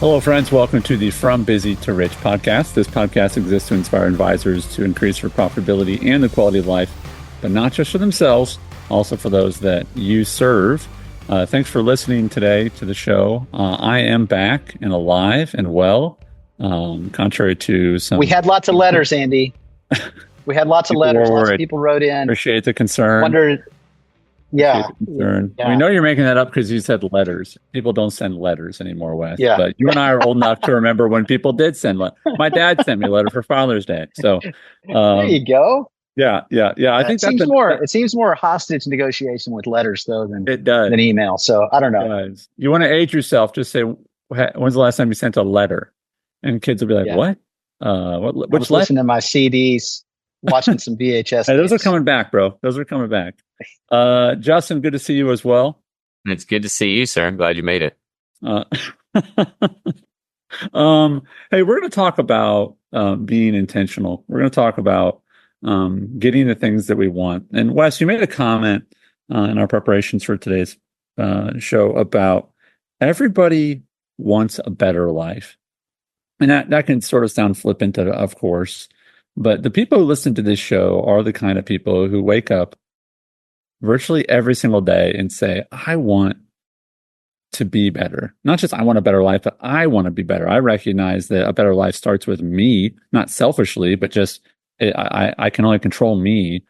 Hello, friends. Welcome to the From Busy to Rich podcast. This podcast exists to inspire advisors to increase their profitability and the quality of life, but not just for themselves, also for those that you serve. Thanks for listening today to the show. I am back and alive and well, contrary to some... We had lots of letters, Andy. We had lots of letters. Lots of people wrote in. Appreciate the concern. Wondered... Yeah. Yeah. We know you're making that up because you said letters. People don't send letters anymore, Wes. Yeah. But you and I are old enough to remember when people did send letters. My dad sent me a letter for Father's Day. So there you go. Yeah. I think that seems more. It seems more hostage negotiation with letters though than it does than email. So I don't know. You want to age yourself? Just say, "When's the last time you sent a letter?" And kids will be like, "What? Which letter?" Listening to my CDs, watching some VHS. Hey, those are coming back, bro. Those are coming back. Justin, good to see you as well. It's good to see you, sir. I'm glad you made it. Hey, we're going to talk about being intentional. We're going to talk about getting the things that we want. And Wes, you made a comment in our preparations for today's show about everybody wants a better life. And that can sort of sound flippant, of course. But the people who listen to this show are the kind of people who wake up virtually every single day and say, I want to be better. Not just I want a better life, but I want to be better. I recognize that a better life starts with me, not selfishly, but just I can only control me.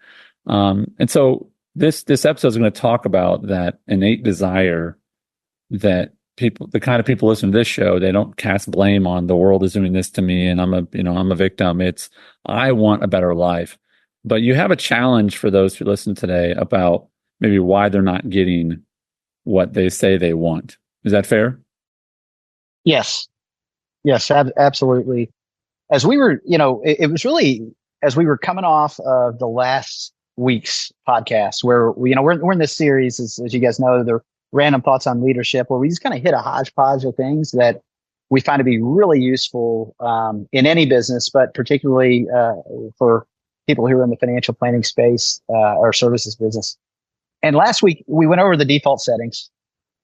And so this episode is going to talk about that innate desire that people, the kind of people listen to this show, they don't cast blame on the world is doing this to me and I'm a victim. It's I want a better life. But you have a challenge for those who listen today about maybe why they're not getting what they say they want. Is that fair? Yes, absolutely. As we were, it was really as we were coming off of the last week's podcast where we're in this series, as you guys know, the Random Thoughts on Leadership, where we just kind of hit a hodgepodge of things that we find to be really useful in any business, but particularly for people who are in the financial planning space or services business. And last week we went over the default settings,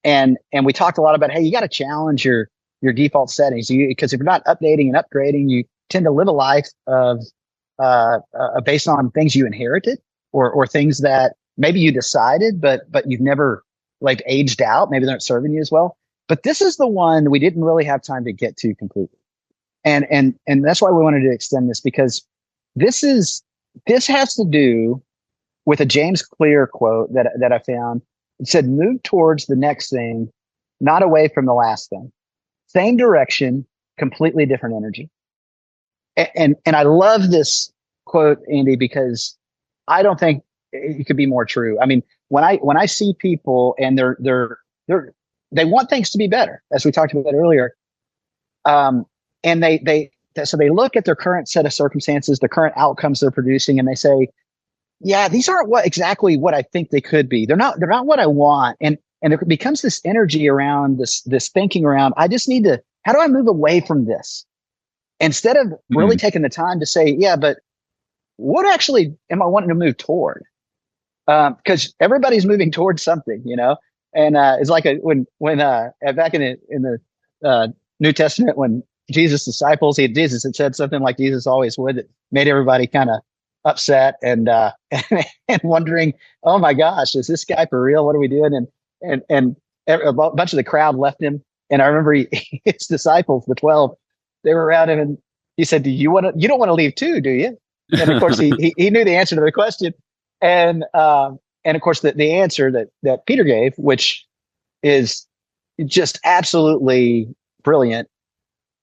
and we talked a lot about, hey, you got to challenge your default settings because if you're not updating and upgrading, you tend to live a life of based on things you inherited or things that maybe you decided, but you've never like aged out. Maybe they're not serving you as well. But this is the one we didn't really have time to get to completely, and that's why we wanted to extend this, because this has to do with a James Clear quote that I found. It said, "Move towards the next thing, not away from the last thing. Same direction, completely different energy." And I love this quote, Andy, because I don't think it could be more true. I mean, when I see people and they want things to be better, as we talked about earlier, and so they look at their current set of circumstances, the current outcomes they're producing, and they say, yeah, these aren't exactly what I think they could be. They're not what I want. And there becomes this energy around this thinking around, I just need to, how do I move away from this? Instead of really taking the time to say, yeah, but what actually am I wanting to move toward? Because everybody's moving towards something, and it's like when back in the New Testament, when Jesus' disciples, Jesus had said something like Jesus always would, that made everybody kind of upset and wondering, oh my gosh, is this guy for real? What are we doing? And a bunch of the crowd left him. And I remember his disciples, the 12, they were around him, and he said, you don't want to leave too, do you? And of course he knew the answer to the question. And of course the answer that Peter gave, which is just absolutely brilliant,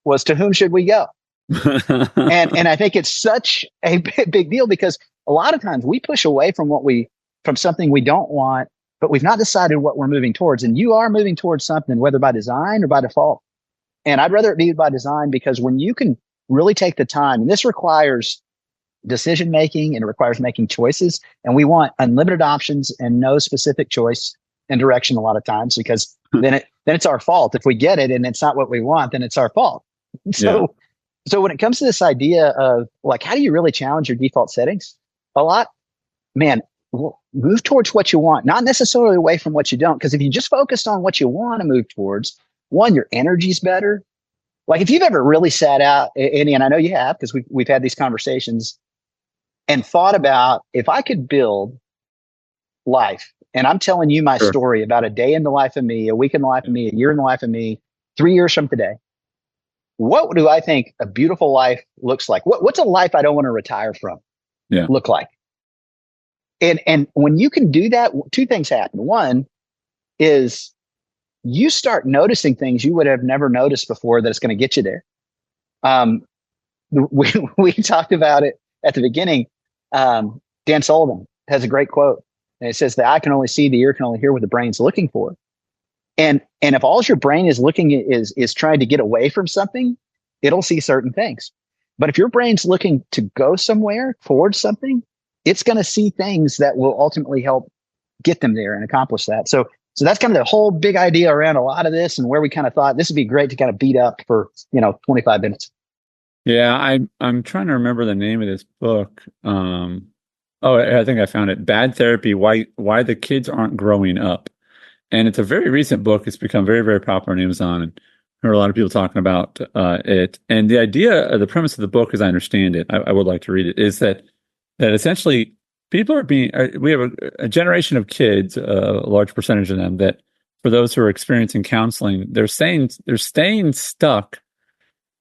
was, to whom should we go? and I think it's such a big deal, because a lot of times we push away from something we don't want, but we've not decided what we're moving towards. And you are moving towards something, whether by design or by default. And I'd rather it be by design, because when you can really take the time, and this requires decision making and it requires making choices, and we want unlimited options and no specific choice and direction a lot of times, because then it's our fault. If we get it and it's not what we want, then it's our fault. So when it comes to this idea of like, how do you really challenge your default settings? Move towards what you want, not necessarily away from what you don't. Because if you just focused on what you want to move towards, one, your energy's better. Like if you've ever really sat out, Andy, and I know you have, because we've had these conversations and thought about if I could build life, and I'm telling you my Sure. story about a day in the life of me, a week in the life of me, a year in the life of me, 3 years from today. What do I think a beautiful life looks like? What's a life I don't want to retire from look like? And when you can do that, two things happen. One is you start noticing things you would have never noticed before that it's going to get you there. We talked about it at the beginning. Dan Sullivan has a great quote, and it says, "The eye can only see, the ear can only hear what the brain's looking for." And if all your brain is looking is trying to get away from something, it'll see certain things. But if your brain's looking to go somewhere towards something, it's going to see things that will ultimately help get them there and accomplish that. So that's kind of the whole big idea around a lot of this, and where we kind of thought this would be great to kind of beat up for 25 minutes. Yeah, I'm trying to remember the name of this book. I think I found it. Bad Therapy: Why the Kids Aren't Growing Up. And it's a very recent book. It's become very, very popular on Amazon, and I heard a lot of people talking about it. And the idea, the premise of the book, as I understand it, I would like to read it, is that essentially people are we have a generation of kids, a large percentage of them, that for those who are experiencing counseling, they're staying stuck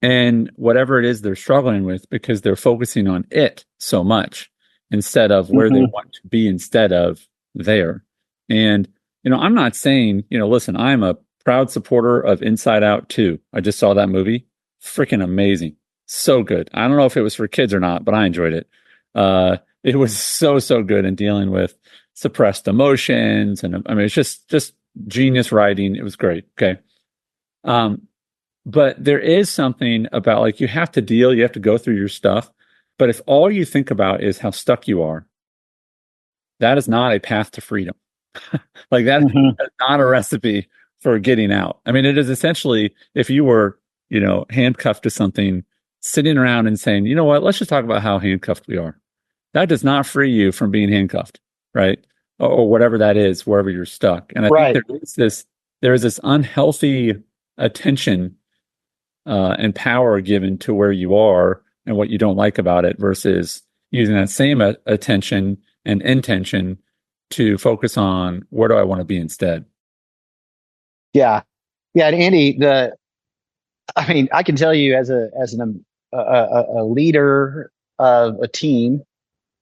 in whatever it is they're struggling with because they're focusing on it so much instead of where they want to be instead of there. And I'm not saying, listen, I'm a proud supporter of Inside Out 2. I just saw that movie. Freaking amazing. So good. I don't know if it was for kids or not, but I enjoyed it. It was so good in dealing with suppressed emotions. And I mean, it's just genius writing. It was great. Okay. But there is something about, like, you have to go through your stuff. But if all you think about is how stuck you are, that is not a path to freedom. Like that's not a recipe for getting out. I mean, it is essentially, if you were, handcuffed to something, sitting around and saying, you know what, let's just talk about how handcuffed we are. That does not free you from being handcuffed, right? Or whatever that is, wherever you're stuck. And I think there is this unhealthy attention and power given to where you are and what you don't like about it, versus using that same attention and intention to focus on where do I want to be instead. Yeah. And Andy, I can tell you as a leader of a team,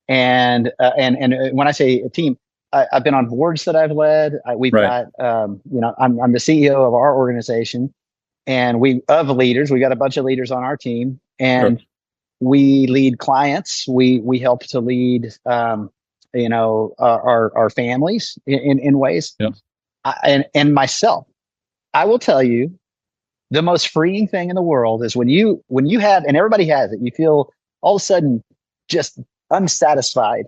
and when I say a team, I've been on boards that I've led. We've got, I'm the CEO of our organization, and we got a bunch of leaders on our team, and we lead clients. We help to lead, our families in ways. Yep. And myself, I will tell you, the most freeing thing in the world is when you have, and everybody has it, you feel all of a sudden just unsatisfied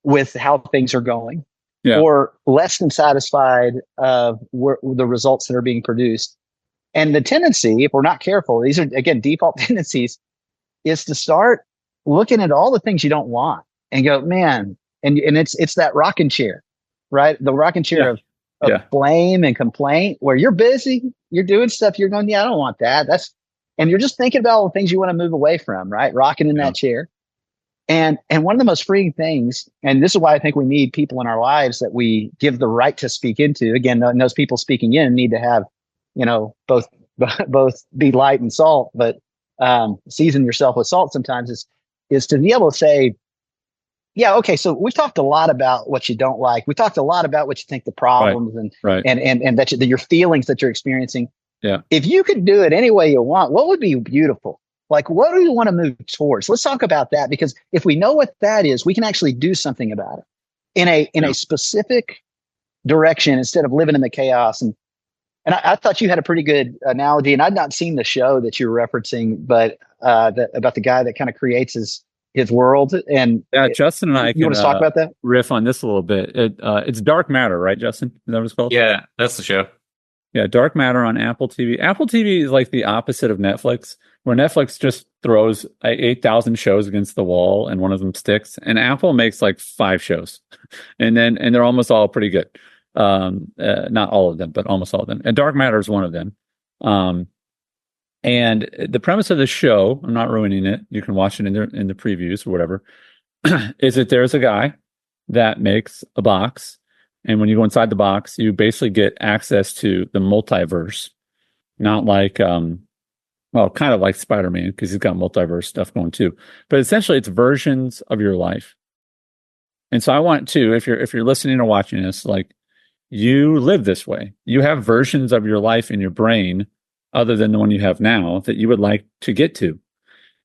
with how things are going, or less than satisfied of the results that are being produced. And the tendency, if we're not careful, these are, again, default tendencies, is to start looking at all the things you don't want and go, man, and it's that rocking chair, right? The rocking chair of blame and complaint, where you're busy, you're doing stuff, you're going, I don't want that. And you're just thinking about all the things you want to move away from, right? Rocking in that chair. And one of the most freeing things, and this is why I think we need people in our lives that we give the right to speak into. Again, and those people speaking in need to have, both be light and salt, but season yourself with salt sometimes is to be able to say, yeah, okay, so we've talked a lot about what you don't like. We talked a lot about what you think the problems and that your feelings that you're experiencing. Yeah. If you could do it any way you want, what would be beautiful? Like, what do you want to move towards? Let's talk about that, because if we know what that is, we can actually do something about it in a specific direction instead of living in the chaos. And I thought you had a pretty good analogy, and I'd not seen the show that you're referencing, but about the guy that kind of creates his world. And Justin and I you want to talk about that? Riff on this a little bit. It's Dark Matter, right, Justin? Is that what it's called? Yeah, that's the show. Yeah, Dark Matter on Apple TV. Apple TV is like the opposite of Netflix, where Netflix just throws 8,000 shows against the wall and one of them sticks, and Apple makes like 5 shows, and they're almost all pretty good. Not all of them, but almost all of them. And Dark Matter is one of them. And the premise of the show, I'm not ruining it, you can watch it in the previews or whatever, is that there's a guy that makes a box. And when you go inside the box, you basically get access to the multiverse. Not like, well, kind of like Spider-Man, because he's got multiverse stuff going too. But essentially, it's versions of your life. And so I want to, if you're listening or watching this, like, you live this way. You have versions of your life in your brain other than the one you have now that you would like to get to.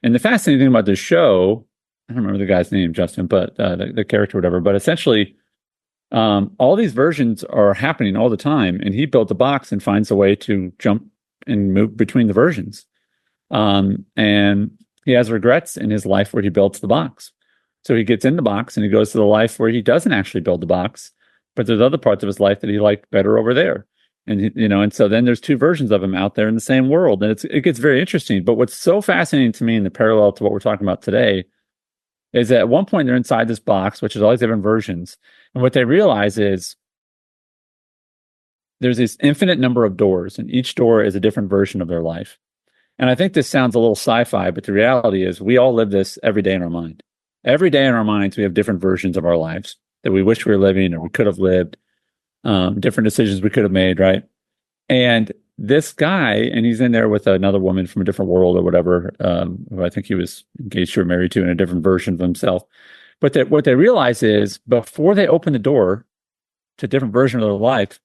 And the fascinating thing about this show, I don't remember the guy's name, Justin, but the character, whatever, but essentially all these versions are happening all the time. And he built a box and finds a way to jump and move between the versions. And he has regrets in his life where he builds the box. So he gets in the box and he goes to the life where he doesn't actually build the box, but there's other parts of his life that he liked better over there. And, and so then there's two versions of him out there in the same world. And it gets very interesting. But what's so fascinating to me in the parallel to what we're talking about today is that at one point they're inside this box, which is all these different versions. And what they realize is there's this infinite number of doors, and each door is a different version of their life. And I think this sounds a little sci-fi, but the reality is we all live this every day in our mind. Every day in our minds, we have different versions of our lives that we wish we were living or we could have lived, different decisions we could have made, right? And this guy, and he's in there with another woman from a different world or whatever, who I think he was engaged to or married to in a different version of himself. But what they realize is before they open the door to a different version of their life,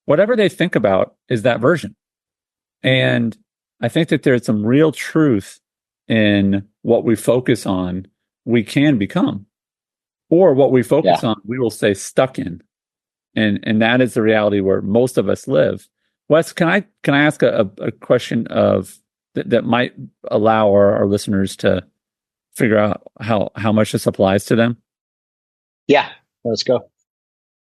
whatever they think about is that version. And I think that there's some real truth in what we focus on, we can become, or what we focus on, we will stay stuck in. And that is the reality where most of us live. Wes, can I ask a question of that might allow our listeners to figure out how much this applies to them? Yeah, let's go.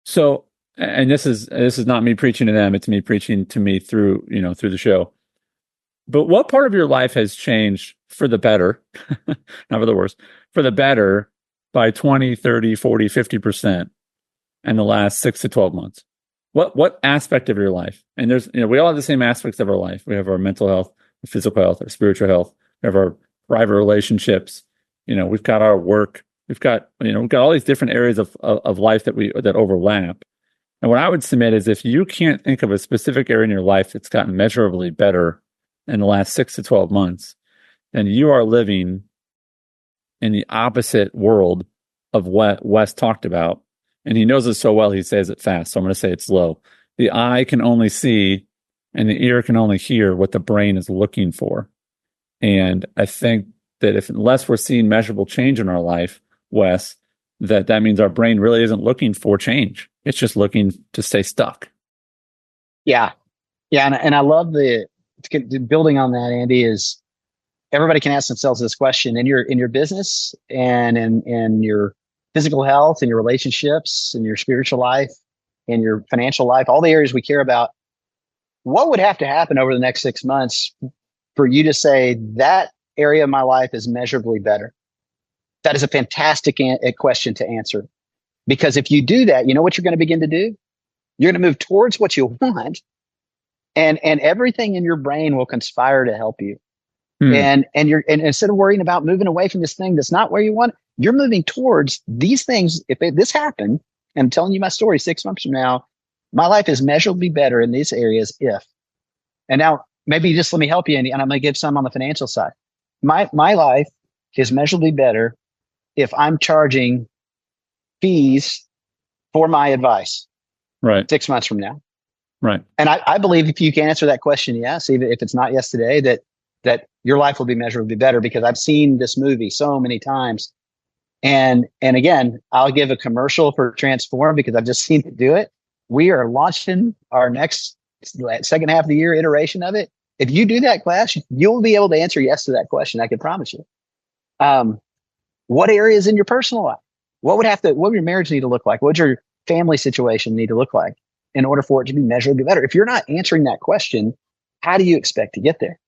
So, and this is not me preaching to them, it's me preaching to me through the show. But what part of your life has changed for the better, not for the worse, for the better by 20, 30, 40, 50% in the last 6 to 12 months? What aspect of your life? And there's, we all have the same aspects of our life. We have our mental health, our physical health, our spiritual health. We have our private relationships. We've got our work. We've got all these different areas of life that overlap. And what I would submit is if you can't think of a specific area in your life that's gotten measurably better in the last 6 to 12 months, then you are living in the opposite world of what Wes talked about. And he knows it so well, he says it fast. So I'm going to say it slow. The eye can only see and the ear can only hear what the brain is looking for. And I think that unless we're seeing measurable change in our life, Wes, that means our brain really isn't looking for change. It's just looking to stay stuck. Yeah. Yeah. And I love building on that, Andy, is everybody can ask themselves this question in your business and in your physical health and your relationships and your spiritual life and your financial life, all the areas we care about. What would have to happen over the next 6 months for you to say that area of my life is measurably better? That is a fantastic question to answer. Because if you do that, you know what you're going to begin to do? You're going to move towards what you want, and everything in your brain will conspire to help you. And instead of worrying about moving away from this thing that's not where you want, you're moving towards these things. If this happened, and I'm telling you my story 6 months from now, my life is measurably better in these areas and now maybe just let me help you, and I'm going to give some on the financial side. My life is measurably better if I'm charging fees for my advice. Right. 6 months from now. Right. And I believe if you can answer that question, yes, even if it's not yes today, that your life will be measurably better, because I've seen this movie so many times. And again, I'll give a commercial for Transform because I've just seen it do it. We are launching our next second half of the year iteration of it. If you do that class, you'll be able to answer yes to that question. I can promise you. What areas in your personal life? What would your marriage need to look like? What would your family situation need to look like in order for it to be measurably better? If you're not answering that question, how do you expect to get there?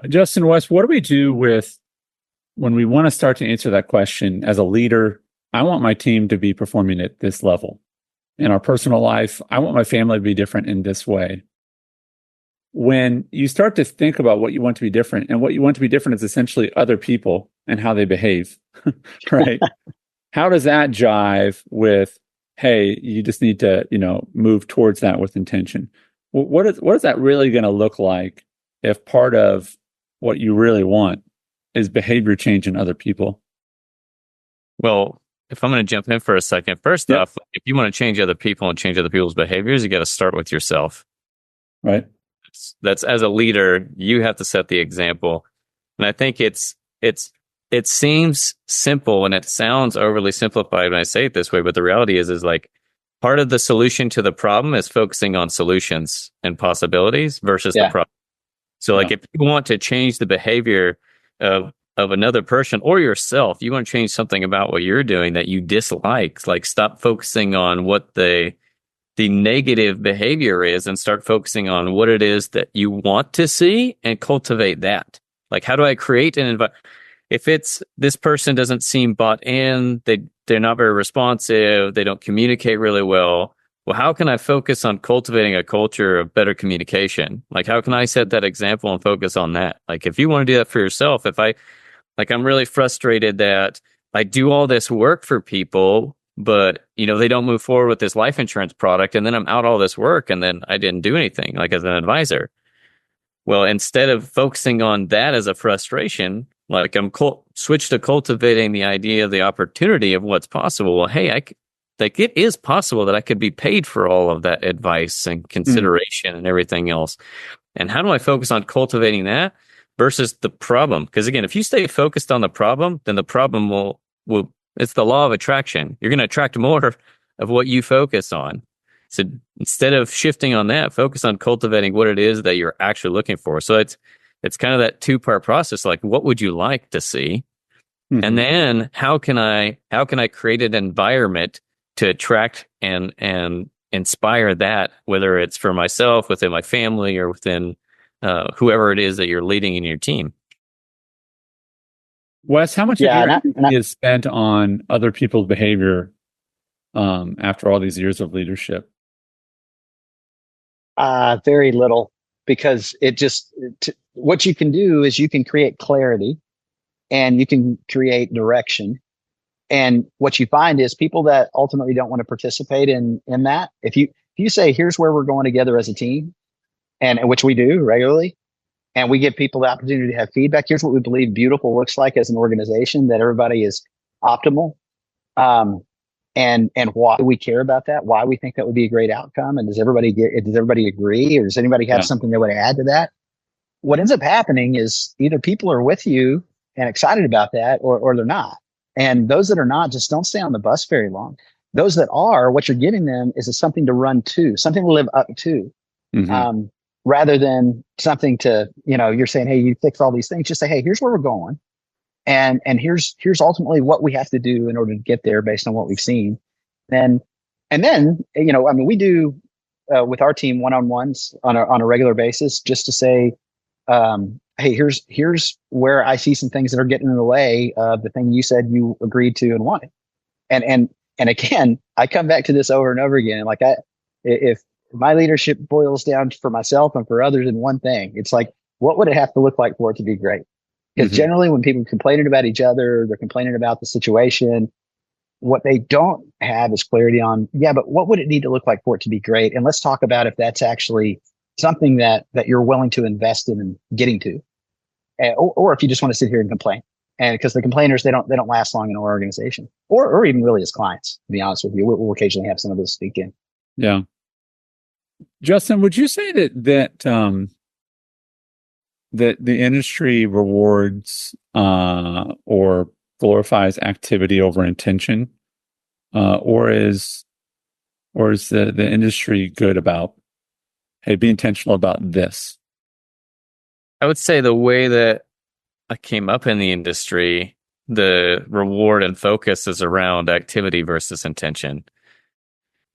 Justin, West, what do we do when we want to start to answer that question as a leader? I want my team to be performing at this level. In our personal life, I want my family to be different in this way. when you start to think about what you want to be different, and what you want to be different is essentially other people and how they behave, right? How does that jive with, hey, you just need to, move towards that with intention? What is that really going to look like if part of what you really want is behavior change in other people? Well, if I'm going to jump in for a second, first off, if you want to change other people and change other people's behaviors, you got to start with yourself. Right. That's as a leader, you have to set the example. And I think it seems simple and it sounds overly simplified when I say it this way, but the reality is like part of the solution to the problem is focusing on solutions and possibilities versus the problem. So like if you want to change the behavior of another person or yourself, you want to change something about what you're doing that you dislike, like stop focusing on what the negative behavior is and start focusing on what it is that you want to see and cultivate that. Like, how do I create an environment? If it's this person doesn't seem bought in, they're not very responsive, they don't communicate really well. Well, how can I focus on cultivating a culture of better communication? Like, how can I set that example and focus on that? Like, if you want to do that for yourself, I'm really frustrated that I do all this work for people, but, they don't move forward with this life insurance product, and then I'm out all this work, and then I didn't do anything, like as an advisor. Well, instead of focusing on that as a frustration, like I'm switched to cultivating the idea of the opportunity of what's possible. Well, hey, it is possible that I could be paid for all of that advice and consideration and everything else. And how do I focus on cultivating that versus the problem? Because again, if you stay focused on the problem, then the problem will it's the law of attraction. You're going to attract more of what you focus on. So instead of shifting on that, focus on cultivating what it is that you're actually looking for. So it's kind of that two-part process. Like, what would you like to see? Mm-hmm. And then how can I create an environment to attract and inspire that, whether it's for myself, within my family, or within whoever it is that you're leading in your team. Wes, how much of your energy is spent on other people's behavior after all these years of leadership? Very little, because what you can do is you can create clarity and you can create direction. And what you find is people that ultimately don't want to participate in that, if you say, here's where we're going together as a team, and which we do regularly, and we give people the opportunity to have feedback. Here's what we believe beautiful looks like as an organization, that everybody is optimal. And why we care about that, why we think that would be a great outcome. And does everybody agree? Or does anybody have something they want to add to that? What ends up happening is either people are with you and excited about that, or they're not. And those that are not just don't stay on the bus very long. Those that are, what you're giving them is something to run to, something to live up to. Mm-hmm. Rather than something to, you're saying, hey, you fix all these things. Just say, hey, here's where we're going. And here's ultimately what we have to do in order to get there based on what we've seen. And then, we do with our team one-on-ones on a regular basis, just to say, hey, here's where I see some things that are getting in the way of the thing you said you agreed to and wanted. And again, I come back to this over and over again. Like if my leadership boils down for myself and for others in one thing, it's like, what would it have to look like for it to be great? Because generally when people are complaining about each other, they're complaining about the situation. What they don't have is clarity on, but what would it need to look like for it to be great? And let's talk about if that's actually something that you're willing to invest in and getting to, or if you just want to sit here and complain. And because the complainers, they don't last long in our organization, or even really as clients, to be honest with you. We'll occasionally have some of those speak in. Yeah. Justin, would you say that the industry rewards or glorifies activity over intention, or is the industry good about, hey, be intentional about this? I would say the way that I came up in the industry, the reward and focus is around activity versus intention.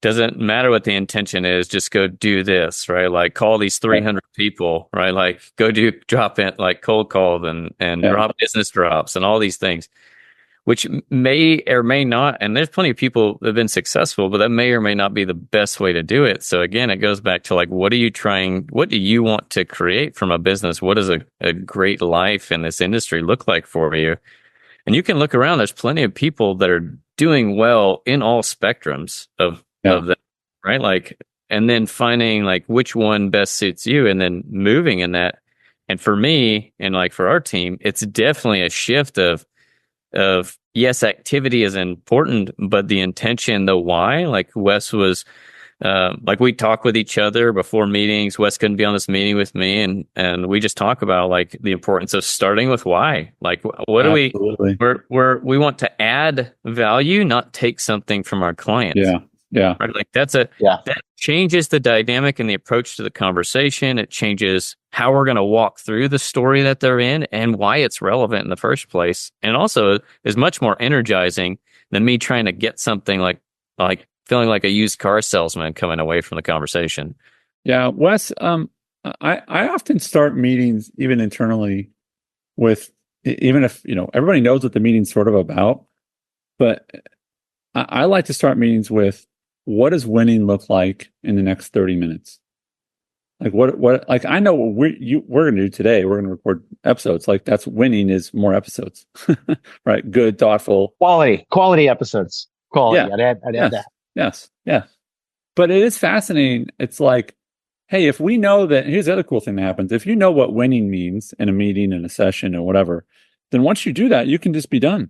Doesn't matter what the intention is, just go do this, right? Like call these 300 people, right? Like go drop in, like cold calls and drop business drops and all these things. which may or may not, and there's plenty of people that have been successful, but that may or may not be the best way to do it. So again, it goes back to like, what do you want to create from a business? What does a great life in this industry look like for you? And you can look around, there's plenty of people that are doing well in all spectrums of them, right? Like, and then finding like which one best suits you and then moving in that. And for me, and like for our team, it's definitely a shift of yes, activity is important, but the intention, the why, like Wes was, like we talk with each other before meetings. Wes couldn't be on this meeting with me, and we just talk about like the importance of starting with why. Like, what do we want to add value, not take something from our clients. Yeah. Right? Like that changes the dynamic and the approach to the conversation. It changes how we're going to walk through the story that they're in and why it's relevant in the first place. And also is much more energizing than me trying to get something like feeling like a used car salesman coming away from the conversation. Yeah, Wes, I often start meetings even internally with, even if, everybody knows what the meeting's sort of about, but I like to start meetings with, what does winning look like in the next 30 minutes? Like what, like I know what we're going to do today. We're going to record episodes. Like that's winning is more episodes, right? Good, thoughtful. Quality episodes. Quality. Yeah. I'd add that. Yes. But it is fascinating. It's like, hey, if we know that, here's the other cool thing that happens. If you know what winning means in a meeting, in a session or whatever, then once you do that, you can just be done.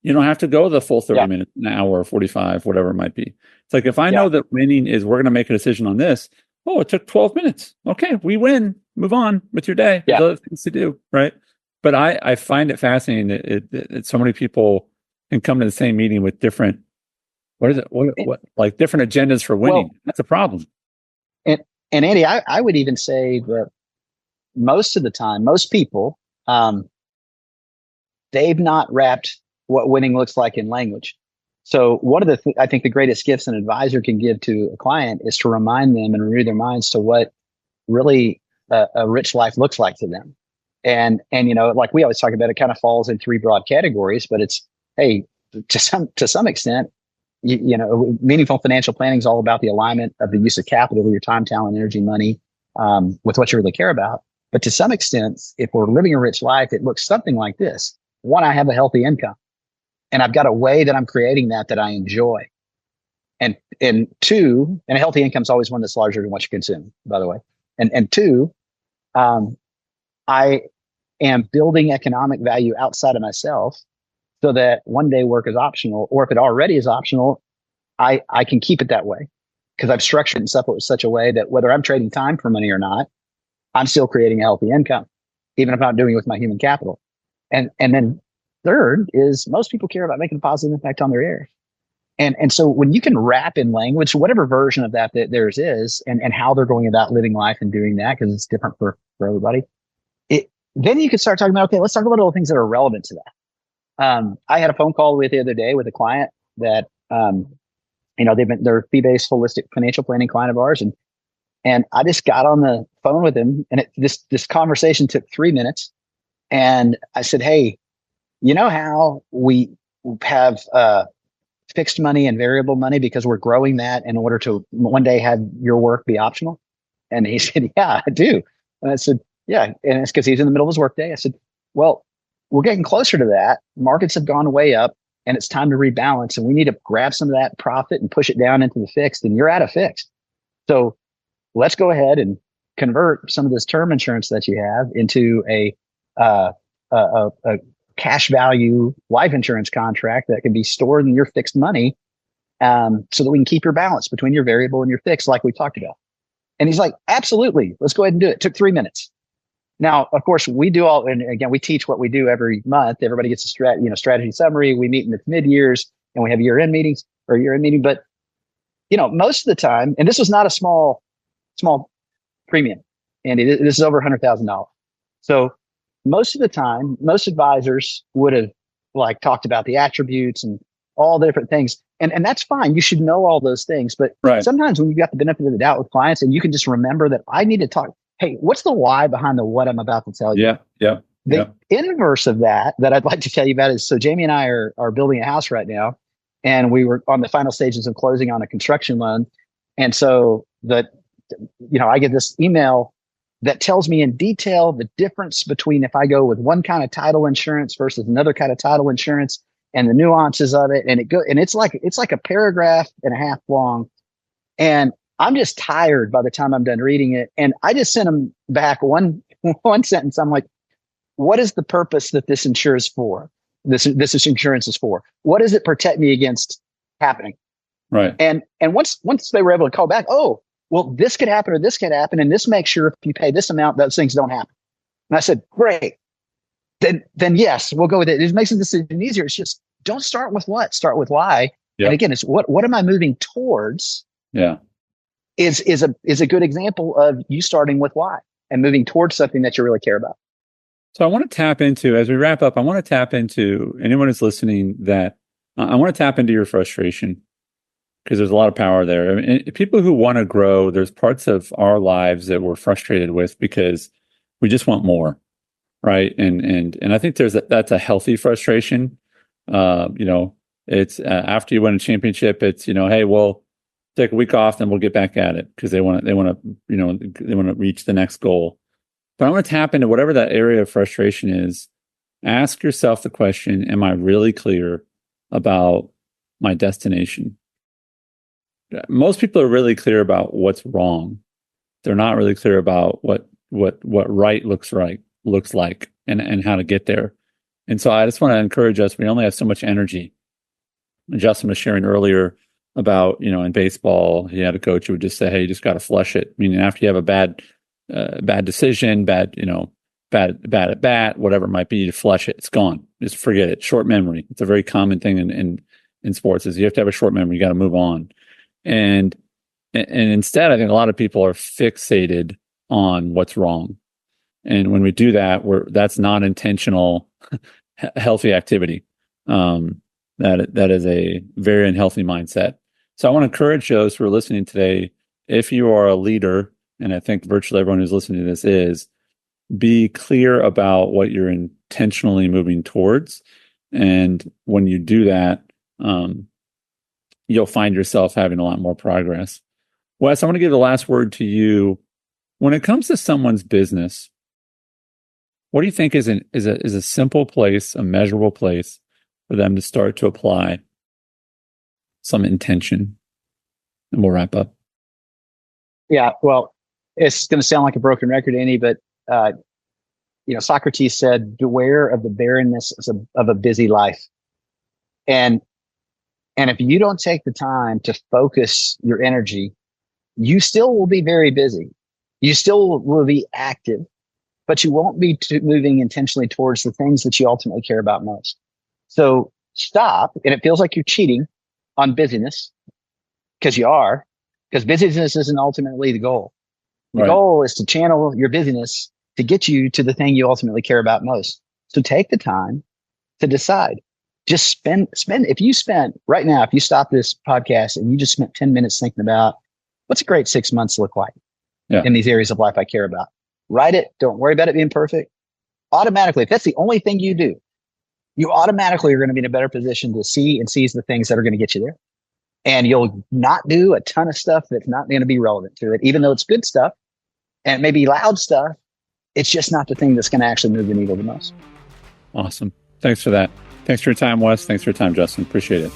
You don't have to go the full 30 minutes, an hour, 45, whatever it might be. It's like, if I know that winning is, we're going to make a decision on this. Oh, it took 12 minutes. Okay, we win. Move on with your day. There's other things to do, right? But I find it fascinating that so many people can come to the same meeting with different, like different agendas for winning. Well, that's a problem. And Andy, I would even say that most of the time, most people, they've not wrapped what winning looks like in language. So one of I think the greatest gifts an advisor can give to a client is to remind them and renew their minds to what really a rich life looks like to them. And like we always talk about, it kind of falls in three broad categories, but it's, hey, to some extent, meaningful financial planning is all about the alignment of the use of capital, your time, talent, energy, money, with what you really care about. But to some extent, if we're living a rich life, it looks something like this. One, I have a healthy income. And I've got a way that I'm creating that I enjoy. And two, and a healthy income is always one that's larger than what you consume, by the way. And two, I am building economic value outside of myself so that one day work is optional, or if it already is optional, I can keep it that way because I've structured it in such a way that whether I'm trading time for money or not, I'm still creating a healthy income, even if I'm not doing it with my human capital. And then third is most people care about making a positive impact on their heirs. And so when you can wrap in language, whatever version of that theirs is, and how they're going about living life and doing that, because it's different for everybody, then you can start talking about, okay, let's talk about all the things that are relevant to that. I had a phone call the other day with a client that, they're a fee-based holistic financial planning client of ours. And I just got on the phone with him, and this conversation took 3 minutes. And I said, hey, you know how we have fixed money and variable money because we're growing that in order to one day have your work be optional? And he said, yeah, I do. And I said, yeah. And it's because he's in the middle of his workday. I said, well, we're getting closer to that. Markets have gone way up and it's time to rebalance. And we need to grab some of that profit and push it down into the fixed, and you're at a fixed. So let's go ahead and convert some of this term insurance that you have into a cash value life insurance contract that can be stored in your fixed money, so that we can keep your balance between your variable and your fixed, like we talked about. And he's like, absolutely, let's go ahead and do it. It took 3 minutes. Now, of course, we do all, and again, we teach what we do every month. Everybody gets a strategy summary. We meet in the mid-years and we have year-end meetings or year-end meeting. But, most of the time, and this was not a small premium, Andy, this is over $100,000. So most of the time, most advisors would have talked about the attributes and all the different things. And that's fine. You should know all those things. But sometimes when you've got the benefit of the doubt with clients and you can just remember that I need to talk, hey, what's the why behind the what I'm about to tell you? Yeah. The inverse of that I'd like to tell you about is, so Jamie and I are building a house right now, and we were on the final stages of closing on a construction loan. And so I get this email that tells me in detail the difference between if I go with one kind of title insurance versus another kind of title insurance and the nuances of it. And it's like a paragraph and a half long. And I'm just tired by the time I'm done reading it. And I just sent them back one sentence. I'm like, what is the purpose that this insures for? This insurance is for? What does it protect me against happening? Right. And once they were able to call back, oh, well, this could happen or this could happen, and this makes sure if you pay this amount, those things don't happen. And I said, great. Then yes, we'll go with it. It makes the decision easier. It's just, don't start with what, start with why. Yep. And again, it's what am I moving towards? Yeah. Is a good example of you starting with why and moving towards something that you really care about. So I want to tap into, as we wrap up, I want to tap into anyone who's listening that I want to tap into your frustration, because there's a lot of power there. I mean, people who want to grow, there's parts of our lives that we're frustrated with because we just want more, right? And I think that's a healthy frustration. It's after you win a championship, it's hey, we'll take a week off, then we'll get back at it, because they want to reach the next goal. But I want to tap into whatever that area of frustration is. Ask yourself the question: am I really clear about my destination? Most people are really clear about what's wrong. They're not really clear about what right looks like and how to get there. And so I just want to encourage us. We only have so much energy. Justin was sharing earlier about, in baseball, he had a coach who would just say, hey, you just got to flush it. Meaning after you have a bad decision, bad at bat, whatever it might be, you flush it. It's gone. Just forget it. Short memory. It's a very common thing in sports, is you have to have a short memory. You got to move on. And instead, I think a lot of people are fixated on what's wrong. And when we do that, that's not intentional, healthy activity. That is a very unhealthy mindset. So I want to encourage those who are listening today, if you are a leader, and I think virtually everyone who's listening to this is, be clear about what you're intentionally moving towards. And when you do that, you'll find yourself having a lot more progress. Wes, I want to give the last word to you. When it comes to someone's business, what do you think is a simple place, a measurable place for them to start to apply some intention? And we'll wrap up. Yeah, well, it's going to sound like a broken record, Andy, but Socrates said, beware of the barrenness of a busy life. And if you don't take the time to focus your energy, you still will be very busy. You still will be active, but you won't be moving intentionally towards the things that you ultimately care about most. So stop, and it feels like you're cheating on busyness, because you are, because busyness isn't ultimately the goal. The goal is to channel your busyness to get you to the thing you ultimately care about most. So take the time to decide. Just spend, if you stop this podcast and you just spent 10 minutes thinking about what's a great 6 months look like in these areas of life I care about. Write it. Don't worry about it being perfect. Automatically, if that's the only thing you do, you automatically are going to be in a better position to see and seize the things that are going to get you there. And you'll not do a ton of stuff that's not going to be relevant to it, even though it's good stuff and it may be loud stuff. It's just not the thing that's going to actually move the needle the most. Awesome. Thanks for that. Thanks for your time, Wes. Thanks for your time, Justin. Appreciate it.